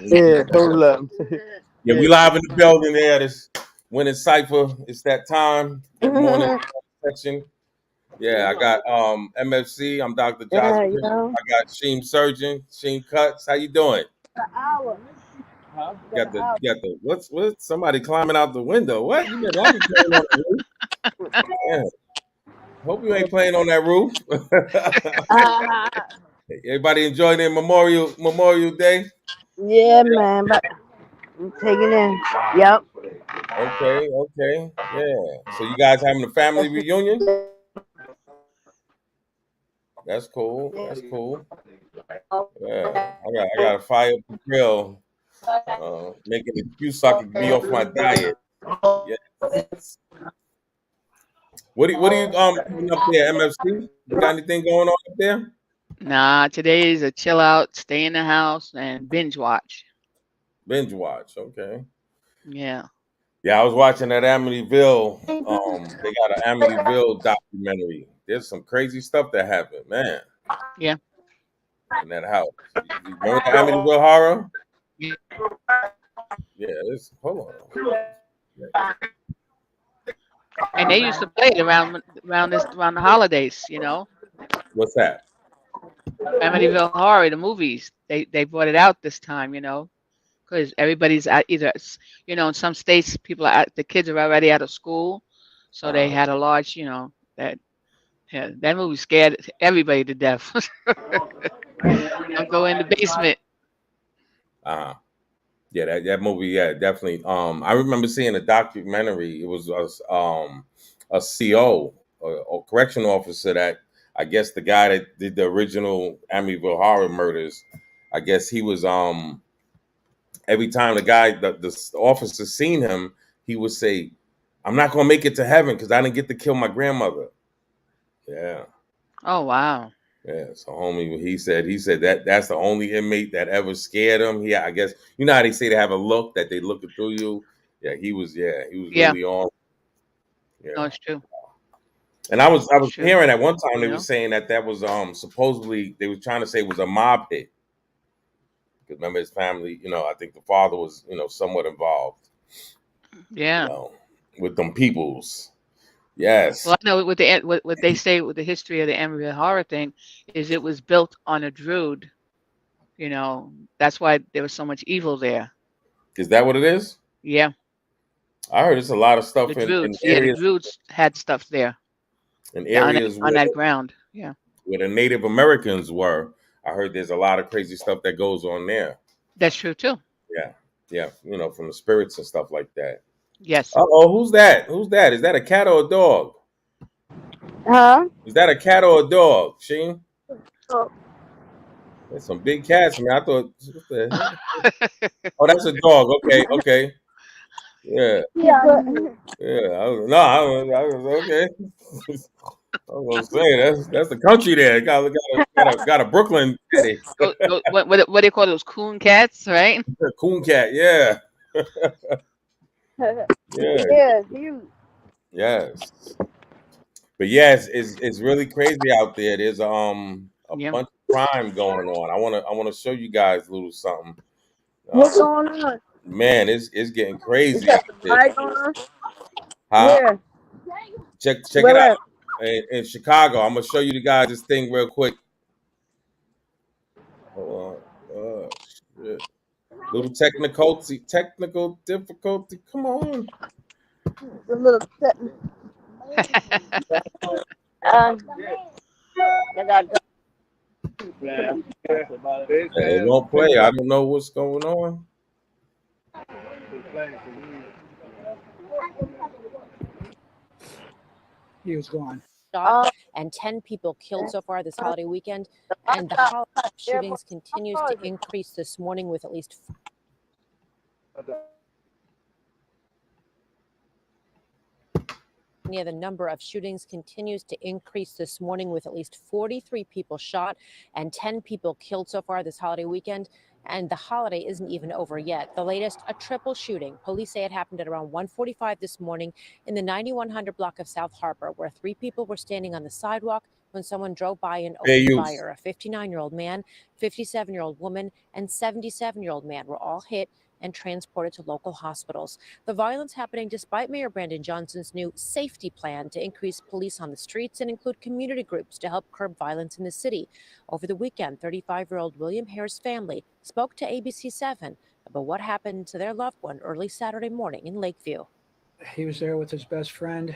Yeah, total love. Yeah, we live in the building there. This winning cipher. It's that time. That morning section. Yeah, I got MFC. I'm Dr. Josh Yeah, Chris. yo. I got Sheem Surgeon, Sheem Cuts. How you doing? Got the somebody climbing out the window. What? You better not be playing on the roof. Yeah. Hope you ain't playing on that roof. Uh, Everybody enjoy their Memorial Day. yeah, man, but I'm taking in. Yep. Okay. Yeah. So you guys having a family reunion? That's cool. That's cool. Yeah. I got to fire up the grill. Making an excuse so I can be off my diet. Yeah. What are you doing up there, MFC? You got anything going on up there? Nah, today is a chill out, stay in the house, and binge watch. Binge watch. Okay. Yeah. Yeah, I was watching that Amityville. They got an Amityville documentary. There's some crazy stuff that happened, man, Yeah. in that house. You remember the Amityville horror? Yeah. Yeah, hold And they used to play it around the holidays, you know. What's that? Amityville Horror, the movies. They brought it out this time, you know, because everybody's either, in some states the kids are already out of school, so they Uh, had a large, that yeah, that movie scared everybody to death. Don't go in the basement. uh, yeah, that movie, yeah, definitely. I remember seeing a documentary. It was a CO, a correctional officer that I guess the guy that did the original Amityville horror murders. I guess he was every time the officer seen him, he would say, "I'm not gonna make it to heaven because I didn't get to kill my grandmother." Yeah. Oh wow. Yeah, so homie, he said that's the only inmate that ever scared him. I guess you know how they say they have a look that they looking through you. He was Yeah. really on. No, Yeah, it's true. and I was It's true. hearing at one time You they were know. saying that was supposedly they were trying to say it was a mob hit because remember his family, I think the father was somewhat involved, you Yeah. know, with them peoples. Well, Yes, I know what they say with the history of the Amityville Horror thing is it was built on a druid. You know, that's why there was so much evil there. is that what it is? Yeah, I heard it's a lot of the stuff in druids. Yeah, the areas druids had stuff there in on that areas on where that ground. Yeah, where the Native Americans were. I heard there's a lot of crazy stuff that goes on there. that's true too. Yeah, yeah, from the spirits and stuff like that. Yes. Oh, who's that? Who's that? Is that a cat or a dog? Huh? Is that a cat or a dog, Sheen? Oh, There's some big cats, man. I thought, what the hell? Oh, that's a dog. Okay. Yeah, yeah. yeah. No, I was okay. I was gonna say that's the country there. Got a Brooklyn daddy. What do you call those coon cats, right? Coon cat. Yeah, yeah, Yeah, huge. yes. But yeah, it's really crazy out there. There's a Yeah. bunch of crime going on. I wanna show you guys a little something. What's Uh, going on? man, it's getting You crazy got out some there. light on? Huh? Where? Check it Where at? out. In Chicago, I'm gonna show you the guys this thing real quick. Hold on. Shit. Little technical difficulty. Come on. The little. Um, I got. It won't play. I don't know what's going on. He was gone. Uh, And 10 people killed so far this holiday weekend. And the holiday shootings continues to increase this morning with at least the number of shootings continues to increase this morning with at least 43 people shot and 10 people killed so far this holiday weekend. And the holiday isn't even over yet. The latest, a triple shooting. Police say it happened at around 1:45 this morning in the 9100 block of South Harbor, where 3 people were standing on the sidewalk when someone drove by and Fair opened use. fire. A 59-year-old man, 57-year-old woman, and 77-year-old man were all hit and transported to local hospitals. The violence happening despite Mayor Brandon Johnson's new safety plan to increase police on the streets and include community groups to help curb violence in the city. Over the weekend, 35-year-old William Hare's family spoke to ABC7 about what happened to their loved one early Saturday morning in Lakeview. He was there with his best friend.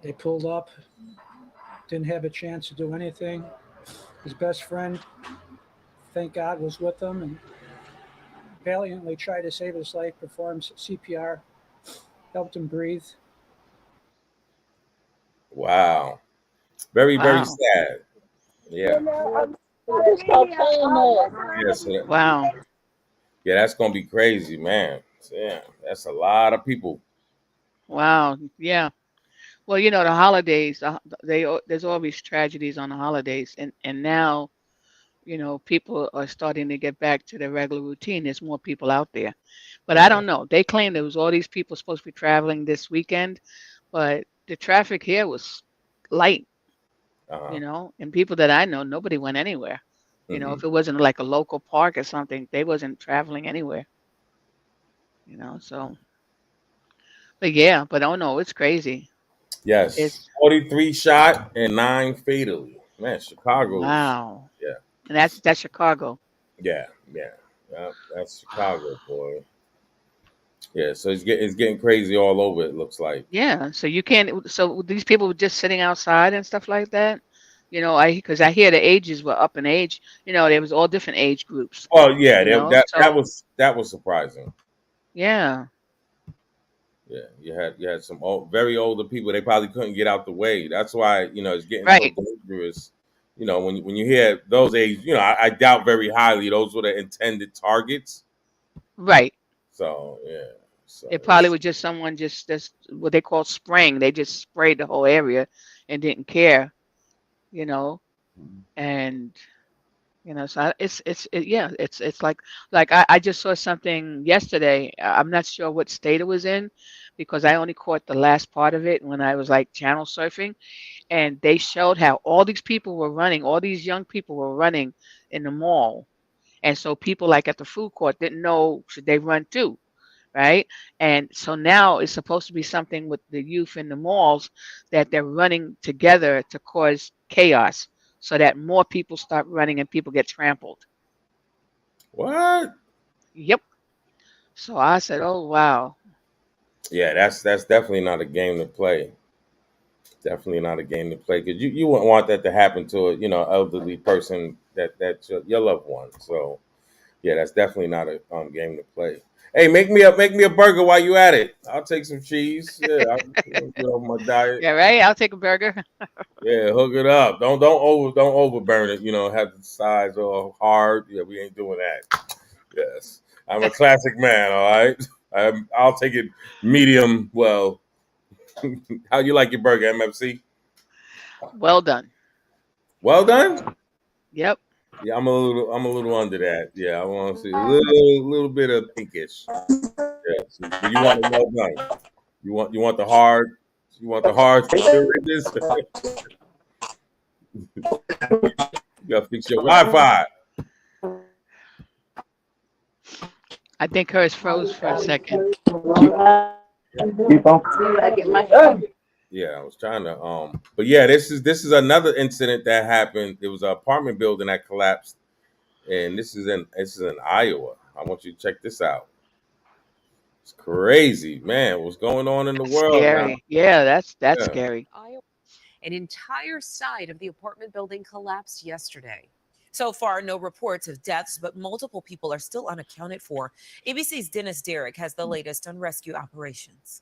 They pulled up, didn't have a chance to do anything. His best friend, thank God, was with him and valiantly tried to save his life, performed CPR, helped him breathe. Wow. Very, very Wow. sad. Yeah. Yeah, so Wow. yeah, that's gonna be crazy, man. Yeah, that's a lot of people. Wow. Yeah. Well, the holidays, there's always tragedies on the holidays, and now, people are starting to get back to their regular routine. There's more people out there. But I Yeah. don't know. They claim there was all these people supposed to be traveling this weekend, but the traffic here was light, Uh-huh. and people that I know, nobody went anywhere. Hmm. If it wasn't like a local park or something, they wasn't traveling anywhere, so, but yeah, but oh no, it's crazy. Yes. It's 43 shot and 9 fatally. Man, Chicago's wow. yeah. And that's Chicago. Yeah, yeah. Yeah, that's Chicago, boy. Yeah, so it's getting crazy all over, it looks like. Yeah, so you can't. So these people were just sitting outside and stuff like that. Because I hear the ages were up in age. There was all different age groups. Well, yeah, that So was surprising. yeah, Yeah, you had some very older people. They probably couldn't get out the way. That's why it's getting so right, dangerous. When you hear those age, I doubt very highly those were the intended targets. right. So yeah, so It probably it's was just someone just what they call spraying. They just sprayed the whole area and didn't care, you know, and so yeah, it's like I just saw something yesterday. I'm not sure what state it was in because I only caught the last part of it when I was like channel surfing, and they showed how all these people were running, all these young people were running in the mall, and so people like at the food court didn't know should they run too, right? And so now it's supposed to be something with the youth in the malls that they're running together to cause chaos so that more people start running and people get trampled. what? Yep. So I said, oh, wow. Yeah, that's definitely not a game to play. Definitely not a game to play because you wouldn't want that to happen to a elderly person that's your loved one. So yeah, that's definitely not a game to play. Hey, make me a burger while you at it. I'll take some cheese. Yeah, I'll get off my diet. Yeah, right. I'll take a burger. Yeah, hook it up. Don't overburn it. Have the sides all hard. Yeah, we ain't doing that. Yes, I'm a classic man. All right, I'll take it medium. Well, how you like your burger, MFC? Well done. Well done. Yep. Yeah, I'm a little under that. Yeah, I want to see a little bit of pinkish. Yes, but you want it well done. You want the hard. You want the hard ridges. You gotta fix your Wi-Fi. I think hers froze for a second. Yeah, I was trying to but yeah, this is another incident that happened. It was an apartment building that collapsed, and this is in Iowa. I want you to check this out. It's crazy, man. What's going on in the That's world now? scary. Yeah, that's Yeah. scary. An entire side of the apartment building collapsed yesterday. So far, no reports of deaths, but multiple people are still unaccounted for. ABC's Dennis Derrick has the latest on rescue operations.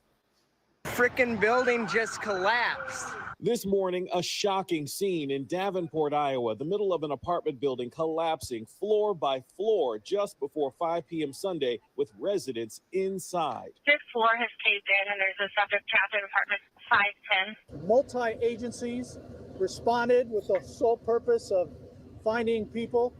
Frickin' building just collapsed. This morning, a shocking scene in Davenport, Iowa, the middle of an apartment building collapsing floor by floor just before 5 p.m. Sunday with residents inside. This floor has caved in, and there's a subject trapped in apartment 510. Multi-agencies responded with the sole purpose of finding people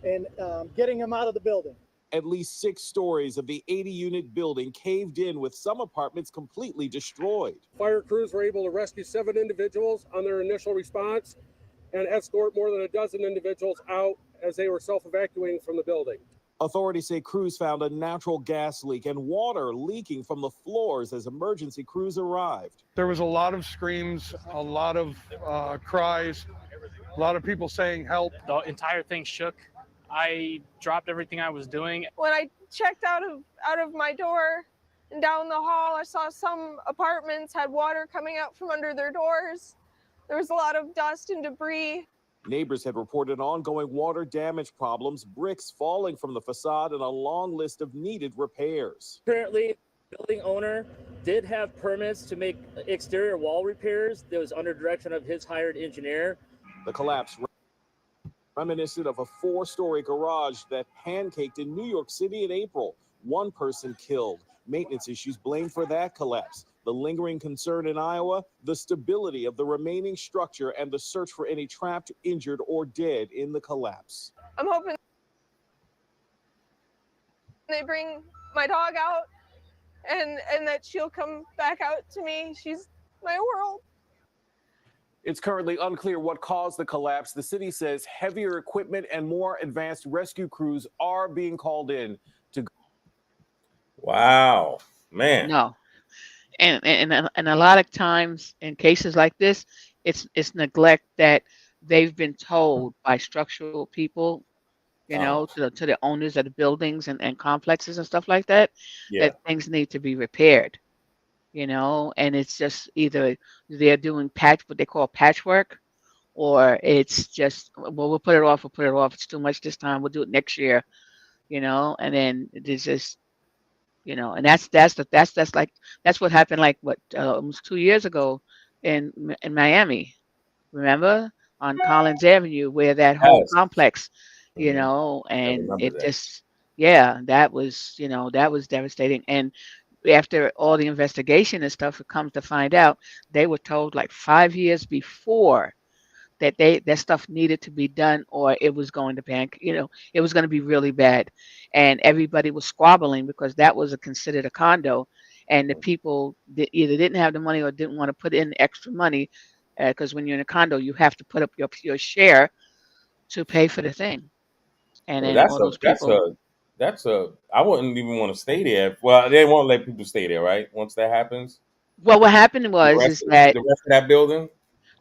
and getting them out of the building. At least 6 stories of the 80-unit building caved in, with some apartments completely destroyed. Fire crews were able to rescue 7 individuals on their initial response and escort more than a dozen individuals out as they were self-evacuating from the building. Authorities say crews found a natural gas leak and water leaking from the floors as emergency crews arrived. There was a lot of screams, a lot of cries, a lot of people saying help. The entire thing shook. I dropped everything I was doing. When I checked out of my door and down the hall, I saw some apartments had water coming out from under their doors. There was a lot of dust and debris. Neighbors had reported ongoing water damage problems, bricks falling from the facade, and a long list of needed repairs. Apparently, the building owner did have permits to make exterior wall repairs that was under direction of his hired engineer. The collapse reminiscent of a 4-story garage that pancaked in New York City in April. 1 person killed. Maintenance issues blamed for that collapse. The lingering concern in Iowa, the stability of the remaining structure and the search for any trapped, injured, or dead in the collapse. I'm hoping they bring my dog out and that she'll come back out to me. She's my world. It's currently unclear what caused the collapse. The city says heavier equipment and more advanced rescue crews are being called in to. Wow, man. No. And a lot of times in cases like this, it's neglect that they've been told by structural people, you know, to the owners of the buildings and complexes and stuff like that, that things need to be repaired, you know, and it's just either they're doing what they call patchwork, or it's just, well, we'll put it off, it's too much this time, we'll do it next year, you know, and then there's just, you know, and that's what happened like almost 2 years ago in Miami, remember, on Collins Avenue, where that whole complex, you know, and it just, that was, you know, that was devastating. And after all the investigation and stuff, it comes to find out they were told like 5 years before that stuff needed to be done, or it was going to you know, it was going to be really bad, and everybody was squabbling because that was considered a condo, and the people that either didn't have the money or didn't want to put in extra money, because when you're in a condo, you have to put up your share to pay for the thing, and then all those people. I wouldn't even want to stay there. Well, they won't let people stay there, right? Once that happens. Well, what happened was the rest of that building.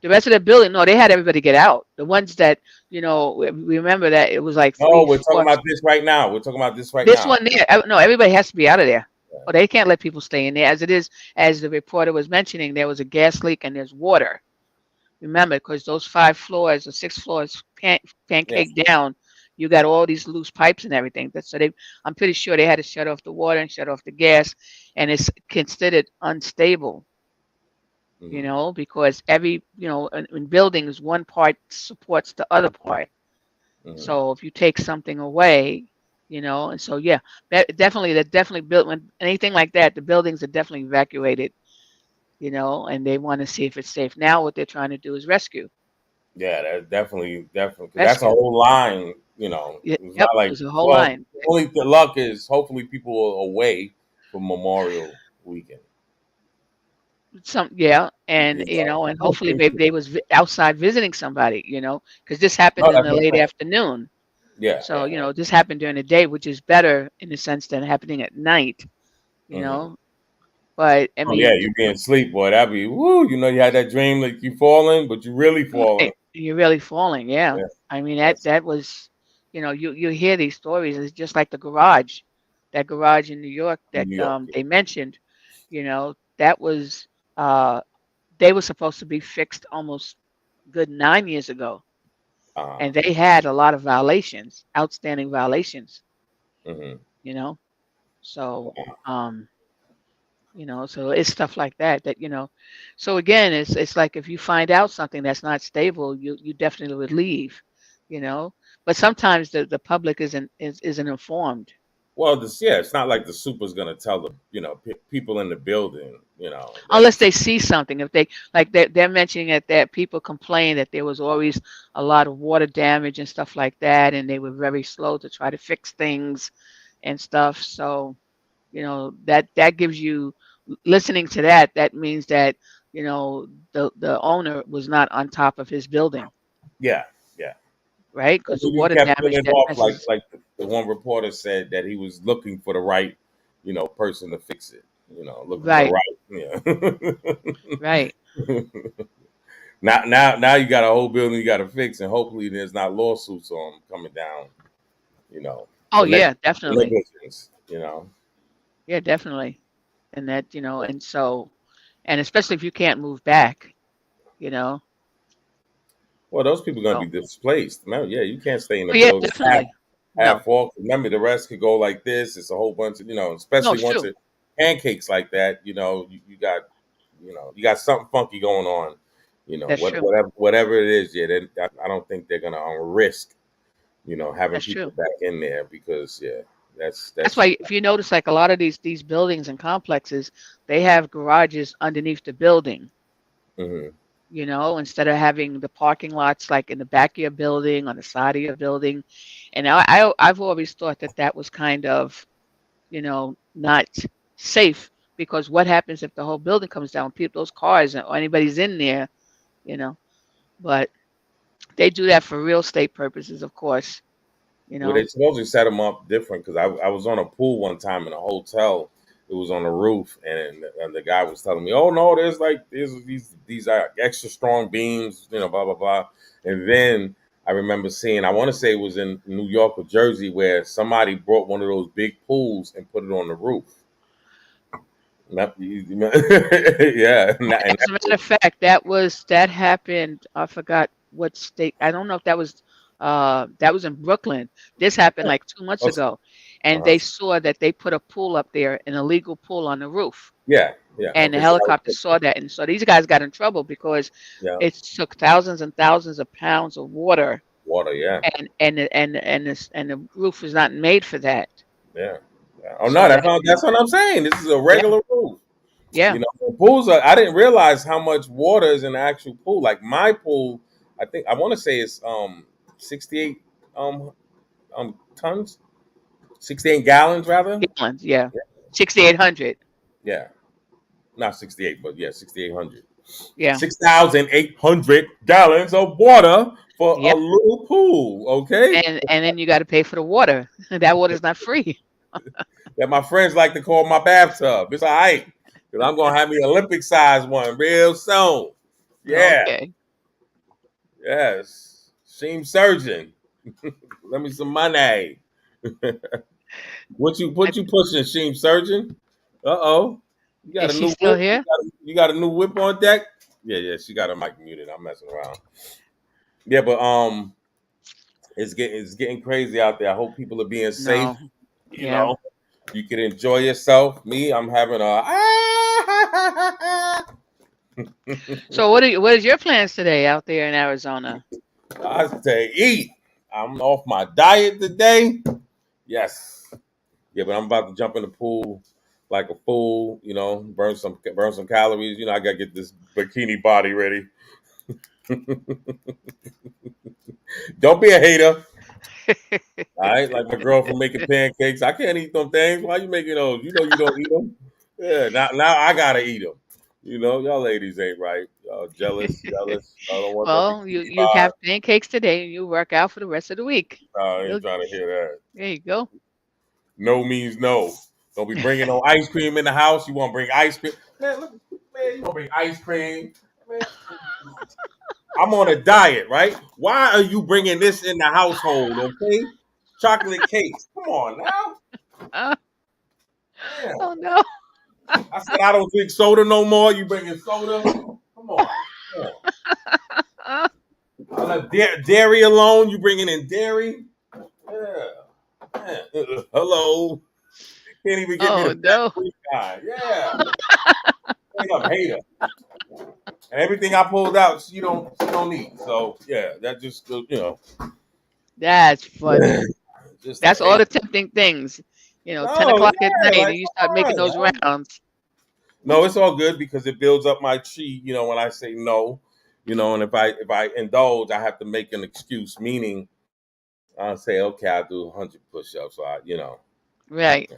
The rest of the building, no, they had everybody get out. The ones that, you know, remember that it was like. Oh, we're talking about this right now. This one there, no, everybody has to be out of there. Yeah. Or they can't let people stay in there. As it is, as the reporter was mentioning, there was a gas leak and there's water. Remember, because those 5 floors or 6 floors pancake down, you got all these loose pipes and everything. So I'm pretty sure they had to shut off the water and shut off the gas, and it's considered unstable. You know, because every, you know, in buildings, one part supports the other part. So if you take something away, you know, and so that definitely built when anything like that, the buildings are definitely evacuated, you know, and they want to see if it's safe. Now what they're trying to do is rescue. Yeah, that's definitely that's a whole line, you know. It's not like it's a whole line. Only the luck is hopefully people are away for Memorial Weekend. And you know, and hopefully maybe they was outside visiting somebody, you know, because this happened in the late afternoon. So you know, this happened during the day, which is better in the sense than happening at night, you know. But I mean, you be asleep, boy. That'd be woo. You know, you had that dream that you falling, but you really falling. You're really falling, yeah. I mean, that was, you know, you hear these stories. It's just like that garage in New York that they mentioned, you know, that was. They were supposed to be fixed almost good 9 years ago, and they had a lot of violations, outstanding violations. You know, so you know, so it's stuff like that, you know. So again, it's like if you find out something that's not stable, you definitely would leave, you know. But sometimes the public isn't informed. Well, it's not like the super's going to tell the, you know, people in the building, you know. Unless they see something. If they, like they're mentioning that people complain that there was always a lot of water damage and stuff like that, and they were very slow to try to fix things. and stuff. So, that gives you, listening to that means that, the owner was not on top of his building, Yeah, yeah. right? So Because the he water kept putting damage it that off, messes. like the one reporter said that he was looking for the right, person to fix it. Looking for the Right, right. right. Yeah. Now you got a whole building you got to fix, and hopefully there's not lawsuits on coming down. You know, Oh for yeah, definitely. negligence. Yeah, definitely. And that, and so, and especially if you can't move back, you know. Well, those people are going to So, be displaced. Remember, yeah, you can't stay in the oh yeah, building definitely. No, half off. Remember, the rest could go like this. It's a whole bunch of, no, especially it's once true. it pancakes like that. You got something funky going on. That's true. Whatever it is. Yeah, I don't think they're going to risk, having That's people true. back in there because yeah, That's that's why if you notice, like a lot of these buildings and complexes, they have garages underneath the building, mhm. instead of having the parking lots like in the back of your building, on the side of your building. And I've always thought that was kind of, not safe, because what happens if the whole building comes down, people, those cars or anybody's in there, you know. But they do that for real estate purposes, of course, you Well, they know. supposedly set them up different because I was on a pool one time in a hotel. It was on the roof, and the guy was telling me, "Oh no, there's these extra strong beams, blah blah blah." And then I remember seeing, I want to say it was in New York or Jersey, where somebody brought one of those big pools and put it on the roof. Yeah, and As a matter of fact, that happened. I forgot what state. I don't know if that was in Brooklyn. This happened like 2 months ago, and uh-huh. they saw that they put a pool up there, an illegal pool on the roof, Yeah, yeah, and the okay, so helicopter saw that, and so these guys got in trouble because yeah, it took thousands and thousands of pounds of water, water, yeah. and the roof was not made for that. Yeah. Yeah. Oh no, So that, that's what I'm saying. This is a yeah, regular roof. yeah, Pools are. I didn't realize how much water is in the actual pool. Like my pool, I want to say it's 68 tons, 68 gallons rather. gallons, yeah, 6,800, Yeah, not 68, but yeah, 6,800. yeah, 6,800 gallons of water for a yep. little pool. Okay, And then you got to pay for the water. That water's not free. that my friends like to call my bathtub. It's all right because I'm gonna have me Olympic size one real soon. Yeah. Okay. Yes. Seam surgeon. Let me some money. What you pushing, Sheem Surgeon? Uh-oh. You got Is a she new still whip? here? You got a new whip on deck? Yeah, she got her mic muted. I'm messing around. Yeah, but it's getting crazy out there. I hope people are being safe. No. You Yeah. know, you can enjoy yourself. Me, I'm having a So what is your plans today out there in Arizona? I say eat. I'm off my diet today. Yes. Yeah, but I'm about to jump in the pool like a fool, burn some calories. I gotta get this bikini body ready. Don't be a hater. All right, like my girl from making pancakes. I can't eat them things. Why you making those? You know you don't eat them. Yeah, now I gotta eat them. Y'all ladies ain't right. Y'all jealous. Y'all don't want that Well, bikini you body. have pancakes today and you work out for the rest of the week. I You'll, ain't trying to hear that. there you go. No means no. Don't be bringing no ice cream in the house. You want to bring ice cream, man? Look, man, you want to bring ice cream, man? I'm on a diet, right? Why are you bringing this in the household? Okay, chocolate cakes. Come on now. Uh, Damn. oh no. I said I don't drink soda no more. You bringing soda? Come on. Come on. Uh, I left dairy alone. You bringing in dairy? Yeah. Man. Hello. Can't even get me oh the no. free guy. Yeah. Straight up hater. And everything I pulled out, she don't need. So yeah, that just That's funny. just a That's all hate. the tempting things. 10 No, o'clock at yeah, night like and you come start making those on. rounds. No, it's all good because it builds up my chi. When I say no, and if I indulge, I have to make an excuse. Meaning, I'll say, okay, I'll do 100 push-ups. So Right.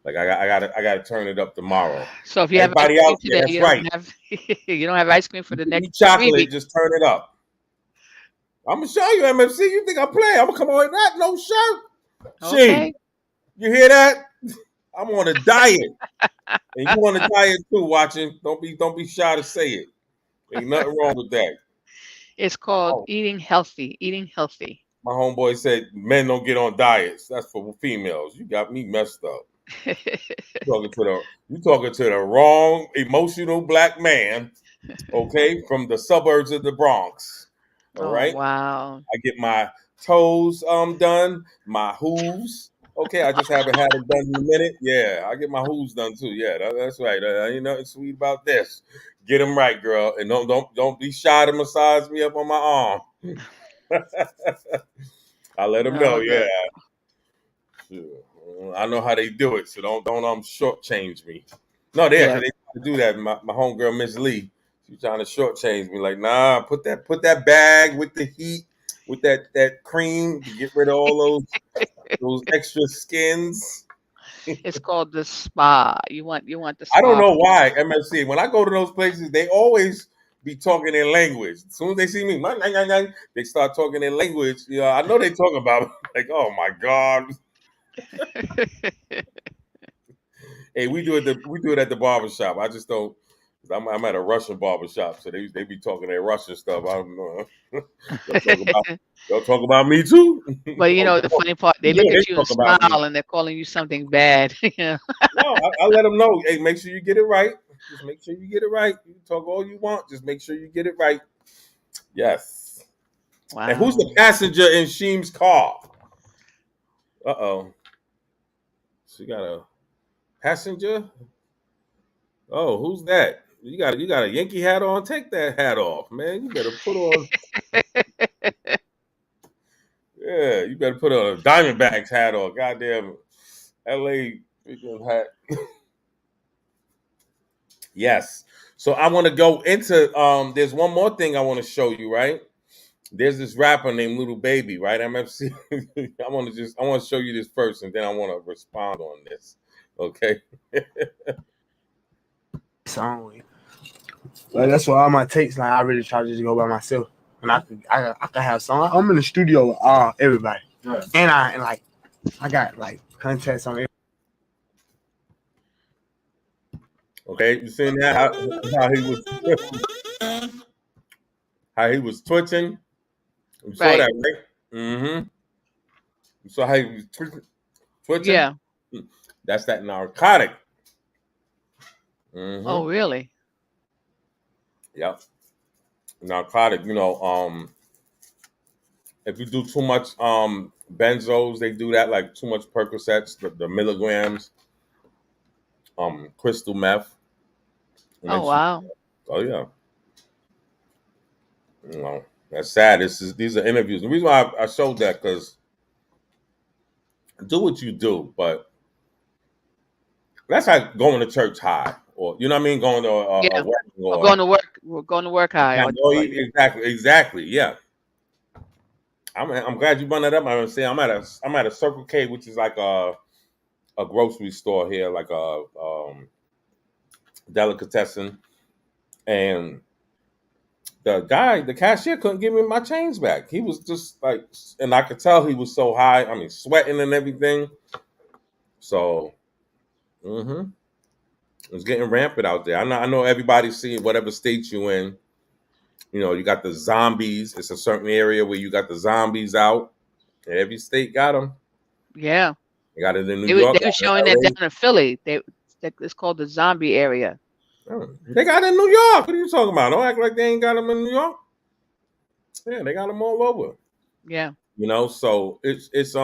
Like I gotta turn it up tomorrow. So if you have ice Everybody cream out there, today, that's you right. don't have you don't have ice cream for the You next eat 3 chocolate, weeks. just turn it up. I'm gonna show you, MFC. You think I'm playing? I'm gonna come on with that no shirt. Okay. Gee, you hear that? I'm on a diet, and you on a diet too. Watching, don't be shy to say it. Ain't nothing wrong with that. It's called Oh, eating healthy. Eating healthy. my homeboy said men don't get on diets. That's for females. You got me messed up. You talking to the wrong emotional black man. Okay, from the suburbs of the Bronx. All Oh right. wow. I get my toes done, my hooves. Okay, I just haven't had it done in a minute. Yeah, I get my hooves done too. Yeah, that's right. Ain't nothing sweet about this. Get them right, girl, and don't be shy to massage me up on my arm. I let them know. No, Yeah, look. sure. I know how they do it, so don't shortchange me. No, they Yeah. actually they try to do that. My homegirl Miss Lee, she's trying to shortchange me. Like, nah, put that bag with the heat, with that cream to get rid of all those extra skins. It's called the spa. You want the I don't spa know feel. why MFC. When I go to those places, they always be talking in language. As soon as they see me, they start talking in language. I know they talk about like, oh my god. Hey, we do it at the barbershop. I just don't. I'm at a Russian barbershop, so they be talking their Russian stuff. I don't know. Y'all talk about me too. But you know the funny part, they Yeah, look they at you and talk about me. smile and they're calling you something bad. You know? No, I let them know. Hey, make sure you get it right. Just make sure you get it right. You can talk all you want. Just make sure you get it right. Yes. And who's the Wow. passenger in Sheem's car? Uh-oh. She got a passenger? Oh, who's that? You got a Yankee hat on? Take that hat off, man. You better put on yeah, you better put on a Diamondbacks hat or goddamn LA freaking hat. Yes. So I want to go into there's one more thing I want to show you, right? There's this rapper named Little Baby, right? MFC. I want to show you this first and then I want to respond on this. Okay. Song. Like that's why all my takes, like I really try to just go by myself. And I can have song. I'm in the studio with everybody. Right. And I got like contacts on everybody. Okay, you seen that how he was twitching? You saw Right. that, right? Mm-hmm. You saw how he was twitching? Yeah. That's that narcotic. Mm-hmm. Oh really? Yep. Narcotic, if you do too much benzos, they do that, like too much Percocets, the milligrams, crystal meth. It Oh makes you, wow. oh yeah. That's sad. These are interviews. The reason why I showed that because do what you do, but that's like going to church high, or you know what I mean, going to a Yeah. wedding, Or or going to work. We're going to work high. exactly, yeah. I'm glad you brought that up. I'm saying I'm at a Circle K, which is like a grocery store here, like a delicatessen, and the cashier couldn't give me my change back. He was just like, and I could tell he was so high. I mean, sweating and everything. So, it's getting rampant out there. I know everybody's seeing whatever state you in. You got the zombies. It's a certain area where you got the zombies out. And every state got them. Yeah. They got it in New They York. were showing that down in Philly. It's called the zombie area. They got it in New York. What are you talking about? Don't act like they ain't got them in New York. Yeah, they got them all over. Yeah. So it's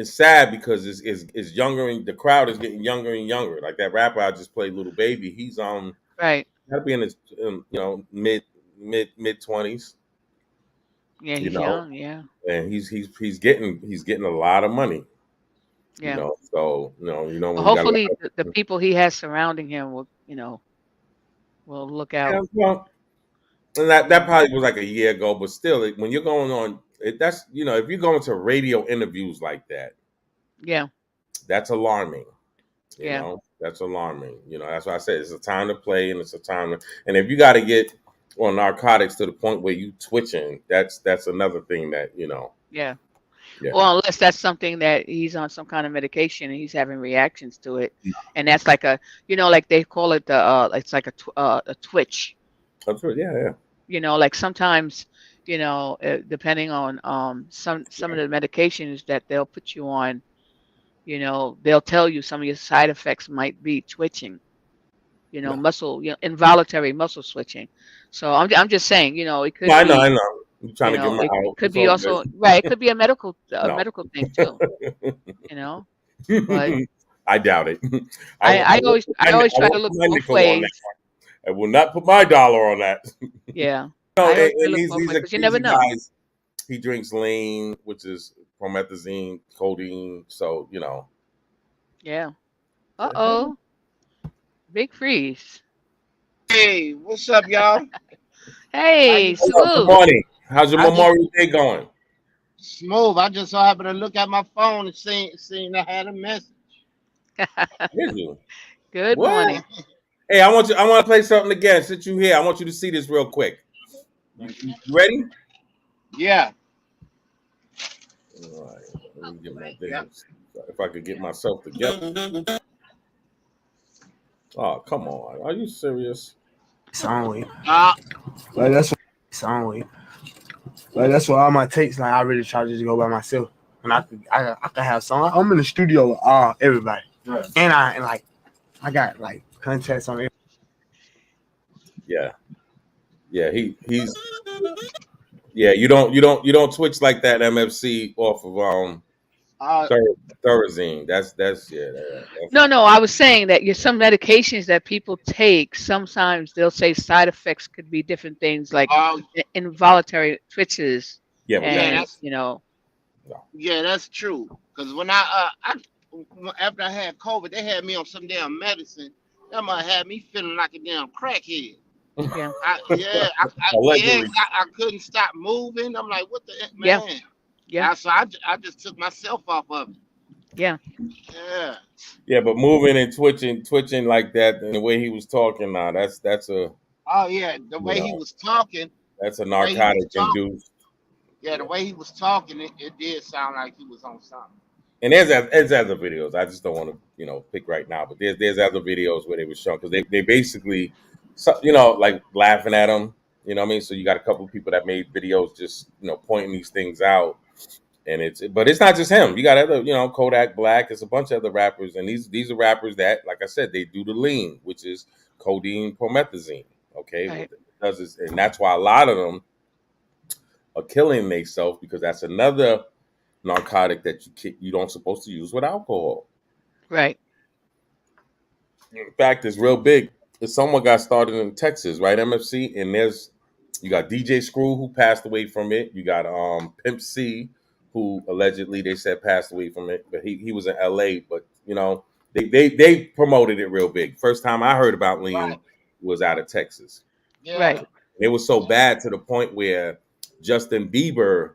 sad because it's younger and the crowd is getting younger and younger. Like that rapper I just played, Little Baby. He's right. Gotta be in his mid 20s. Yeah, he's young. Yeah. And he's getting a lot of money. Yeah. So Well, when you got hopefully the people he has surrounding him will look out. yeah, well, and that probably was like a year ago, but still, when you're going on, that's if you're going to radio interviews like that, Yeah. That's alarming. You Yeah. know, that's alarming. You know, that's why I said it's a time to play and it's a time to, and if you got to get on narcotics to the point where you twitching, that's another thing that, you know. Yeah. Yeah. Well, unless that's something that he's on some kind of medication and he's having reactions to it, and that's like a, like they call it it's like a twitch. That's right. Yeah, yeah. Like sometimes, depending on some of the medications that they'll put you on, they'll tell you some of your side effects might be twitching, No. muscle, involuntary muscle switching. So I'm just saying, it could No, I be, know. I'm trying to get my it out. could It's be all good. also right. It could be a medical No. thing too, but I doubt it. I always I try to won't look put my both nickel on that ways. one. I will not put my dollar on that. Yeah. No, I always try to and look both ways because you never know. guys. He drinks lean, which is promethazine, codeine. So Yeah. Uh-oh. Big freeze. Hey, what's up, y'all? Hey, Hello, good salute. morning. How's your I just Memorial Day going? smooth. I just so happened to look at my phone and seen I had a message. Did you? Good What? morning. Hey, I want to play something again. Since you here, I want you to see this real quick. You ready? Yeah. All right. Let me get my things. If I could get myself together. Oh, come on. Are you serious? Song week. Uh, Like that's song week. Like that's why all my takes. Like I really try to just go by myself. And I could have song. I'm in the studio with everybody. Right. And I got like contacts on it. Yeah. Yeah, he's yeah, you don't twitch like that MFC off of Thorazine. That's yeah. No, I was saying that some medications that people take, sometimes they'll say side effects could be different things like involuntary twitches. Yeah, and that's yeah, that's true. Because when after I had COVID, they had me on some damn medicine that might have me feeling like a damn crackhead. Yeah. I couldn't stop moving. I'm like, what the heck, man? Yeah. So I just took myself off of it. Yeah. Yeah. Yeah, but moving and twitching like that, and the way he was talking now, that's a. Oh yeah, the way he was talking. That's a narcotic induced. Yeah, the way he was talking, it did sound like he was on something. And there's other videos. I just don't want to pick right now, but there's other videos where they were shown because they basically, like laughing at him. You know what I mean? So you got a couple of people that made videos just pointing these things out, and but it's not just him. You got other Kodak Black. It's a bunch of other rappers, and these are rappers that, like I said, they do the lean, which is codeine, promethazine. Okay, right. What it does is, and that's why a lot of them are killing themselves because that's another narcotic that you don't supposed to use with alcohol. Right. In fact, it's real big. If someone got started in Texas, right, MFC, and you got DJ Screw who passed away from it. You got Pimp C who allegedly they said passed away from it, but he was in LA. But they promoted it real big. First time I heard about lean was out of Texas. Yeah. Right. It was so bad to the point where Justin Bieber,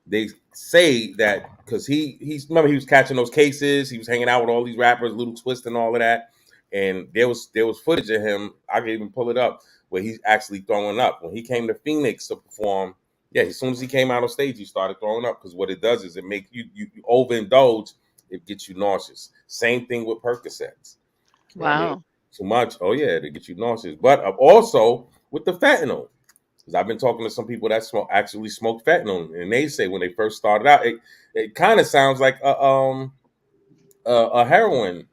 they say that because remember he was catching those cases, he was hanging out with all these rappers, Little Twist and all of that, and there was footage of him. I can even pull it up where he's actually throwing up when he came to Phoenix to perform. Yeah, as soon as he came out on stage, he started throwing up because what it does is it makes you overindulge. It gets you nauseous. Same thing with Percocets. Wow. Too much. Oh yeah, to get you nauseous. But also with the fentanyl. Because I've been talking to some people that actually smoke fentanyl, and they say when they first started out, it kind of sounds like a heroin,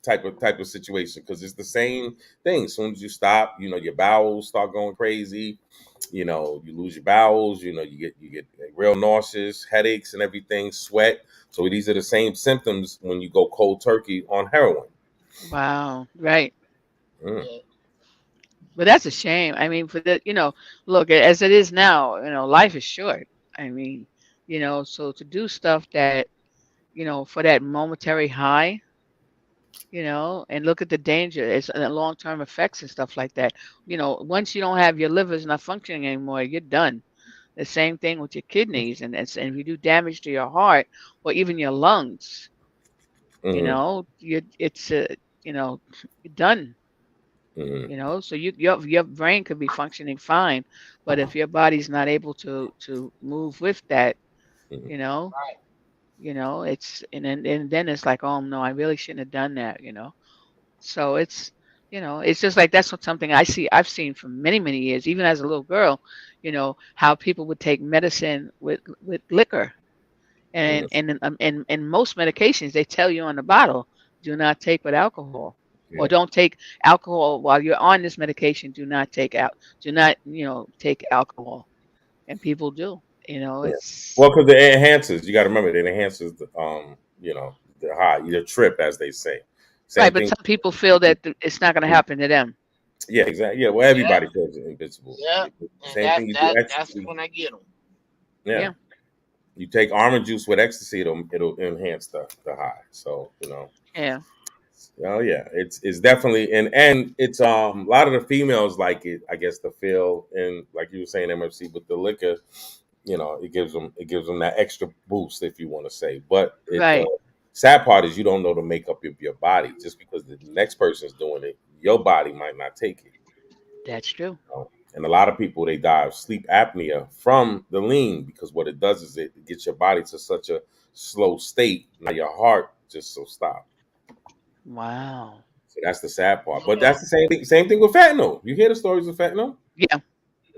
type of situation because it's the same thing. As soon as you stop, your bowels start going crazy. You lose your bowels. You get real nauseous, headaches, and everything, sweat. So these are the same symptoms when you go cold turkey on heroin. Wow. Right. Mm. But that's a shame. I mean, look, as it is now, life is short. I mean, so to do stuff that, for that momentary high, and look at the danger, it's the long-term effects and stuff like that. Once you don't have your liver's not functioning anymore, you're done. The same thing with your kidneys, and if you do damage to your heart or even your lungs, you know, it's you know, you're done. You know, so your brain could be functioning fine, but if your body's not able to move with that, you know, it's and then it's like, oh no, I really shouldn't have done that, you know. So it's, you know, it's just like that's what something I've seen for many, many years, even as a little girl, you know, how people would take medicine with liquor. And in most medications, they tell you on the bottle, do not take with alcohol, or don't take alcohol while you're on this medication. Do not, you know, take alcohol. And people do. You know, it's Well, because it enhances. You got to remember, it enhances the you know, the high, your trip, as they say. right. Same But thing. some people feel that it's not going to happen to them. Yeah, exactly. Yeah, well, everybody feels invincible. Yeah, and Same thing. You do that's ecstasy. when I get them. Yeah. You take orange juice with ecstasy, it'll enhance the high. So you know. Yeah. Oh yeah, it's definitely and it's a lot of the females like it. I guess the feel and like you were saying, MFC with the liquor, you know, it gives them that extra boost, if you want to say. But Right. the sad part is you don't know the makeup of your body. Just because the next person's doing it, your body might not take it. That's true. And a lot of people, they die of sleep apnea from the lean, because what it does is it gets your body to such a slow state. Now your heart just so stop. Wow. So that's the sad part. But that's the same thing with fentanyl. You hear the stories of fentanyl? Yeah.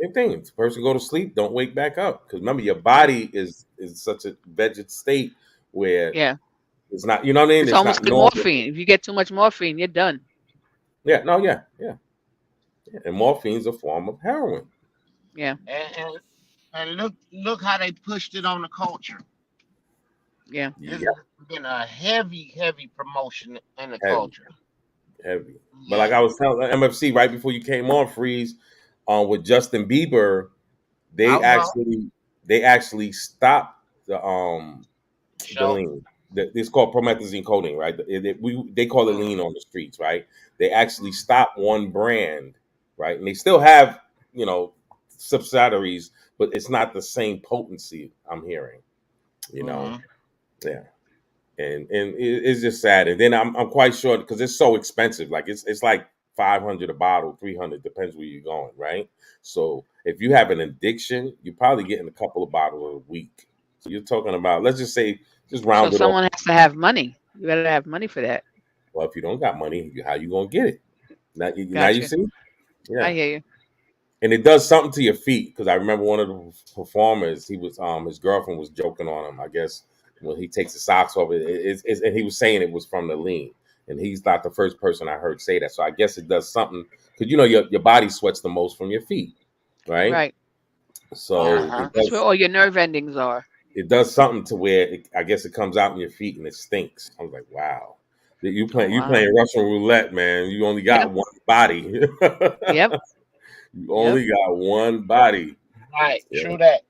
Same thing. If the person go to sleep, don't wake back up. Because remember, your body is such a vegetate state where Yeah. it's not, you know what I mean? It's It's almost not like normal. morphine. If you get too much morphine, you're done. Yeah, no, yeah. And morphine's a form of heroin. Yeah. And look how they pushed it on the culture. Yeah. It's been a heavy promotion in the Heavy. culture. Heavy. But like I was telling MFC right before you came on, Freeze, with Justin Bieber, they actually stopped the lean. It's called promethazine codeine, right? They call it lean on the streets, right? They actually stopped one brand, right? And they still have, you know, subsidiaries, but it's not the same potency I'm hearing, you know. Yeah. And it's just sad. And then I'm quite sure, because it's so expensive. Like it's like 500 a bottle, 300, depends where you're going, right? So if you have an addiction, you're probably getting a couple of bottles a week. So you're talking about, let's just say, just So round it off. someone has to have money. You got to have money for that. Well, if you don't got money, how you gonna get it? Now you Gotcha. see, yeah. I hear you. And it does something to your feet, because I remember one of the performers, he was his girlfriend was joking on him, I guess, when he takes the socks off, and he was saying it was from the lean, and he's not the first person I heard say that. So I guess it does something, because you know your body sweats the most from your feet, right? Right. So That's where all your nerve endings are. it does something to where I guess it comes out in your feet and it stinks. I was like, wow. You playing Russian roulette, man. You only got one body. Yep. You only got one body. Right. True that.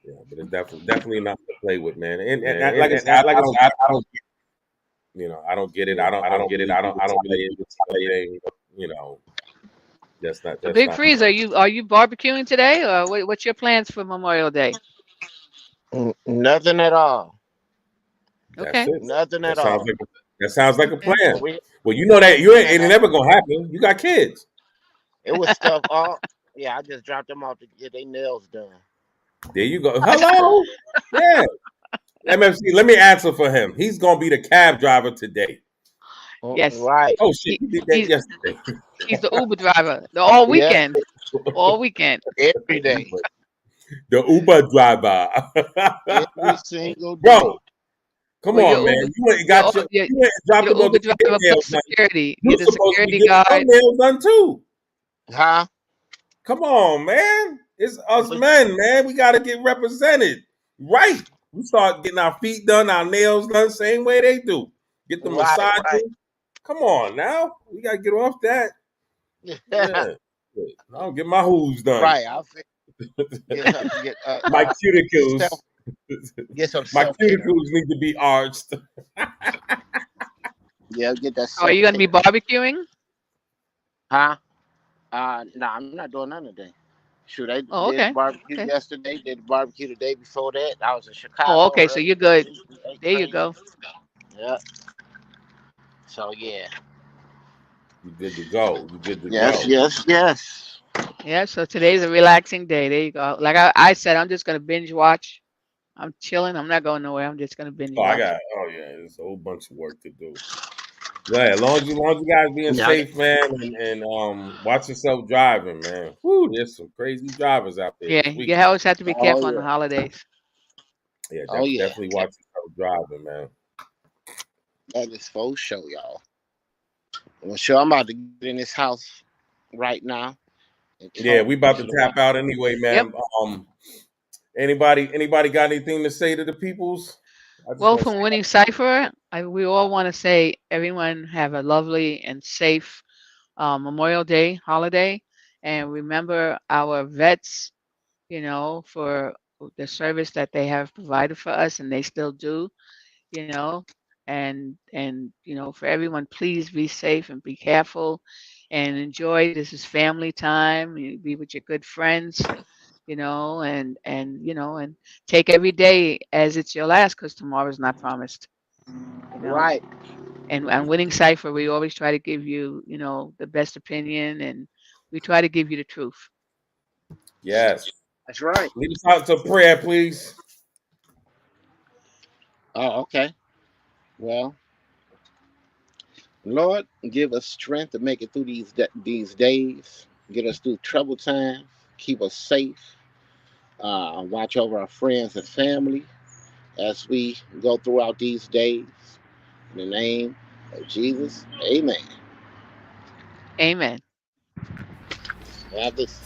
Yeah, but it's definitely not to play with, man. And like I said, I don't, you know, I don't get it. I don't get it. I don't really, you know, that's not. So Big Freeze, are you barbecuing today, or what's your plans for Memorial Day? Nothing at all. Okay. Nothing at all. That sounds like a plan. Well, you know that it ain't never gonna happen. You got kids. It was stuff all. Yeah, I just dropped them off to get their nails done. There you go. Hello. Yeah. MFC, let me answer for him. He's gonna be the cab driver today. Yes. Right. Oh shit, he did that yesterday. He's the Uber driver all weekend. All weekend. Every day. The Uber driver. Every single day. Bro, come on, man. You went and got you went and dropped them off to get nails done. Security. You're You're the supposed to security be getting guard. your nails done too. Huh? Come on, man. It's us men, man. We gotta get represented. Right. We start getting our feet done, our nails done, same way they do. Get the massage. Right. Come on now. We gotta get off that. Yeah. I'll get my hooves done. Right. I'll my cuticles. Get some my cuticles need to be arched. Yeah, get that. Are you gonna be barbecuing? Huh? No, I'm not doing none today. Shoot, I Oh, did okay. barbecue Okay. yesterday. Did barbecue the day before that. I was in Oh, Chicago okay. So earlier you're this good. week. We ate There you crazy. go. Yeah. So yeah. You good to go. You good to Yes, go. yes, yes. Yeah. So today's a relaxing day. There you go. Like I said, I'm just gonna binge watch. I'm chilling. I'm not going nowhere. I'm just gonna binge Oh, I watch. got. Oh yeah, there's a whole bunch of work to do. Yeah, as long as you guys being Yeah. safe, man, and watch yourself driving, man. Whew, there's some crazy drivers out there Yeah. this You weekend. always have to be Oh careful on the yeah. holidays. Yeah, Oh yeah. definitely watch yourself driving, man. That is for show, y'all. Well, sure, I'm about to get in this house right now and Yeah, talk we about to to the tap out anyway, Yep. man. Anybody got anything to say to the peoples? I just Well, want to from say, Winning Cipher, we all want to say everyone have a lovely and safe Memorial Day holiday, and remember our vets, for the service that they have provided for us, and they still do, you know, and for everyone, please be safe and be careful, and enjoy. This is family time. You be with your good friends, and take every day as it's your last, because tomorrow's not promised, you know. right. And Winning Cipher, we always try to give you, the best opinion, and we try to give you the truth. yes. That's right. Lead us out to prayer, please. Oh, okay. Well, Lord, give us strength to make it through these days. Get us through trouble times. Keep us safe. Watch over our friends and family as we go throughout these days. In the name of Jesus, Amen. Amen. Have this.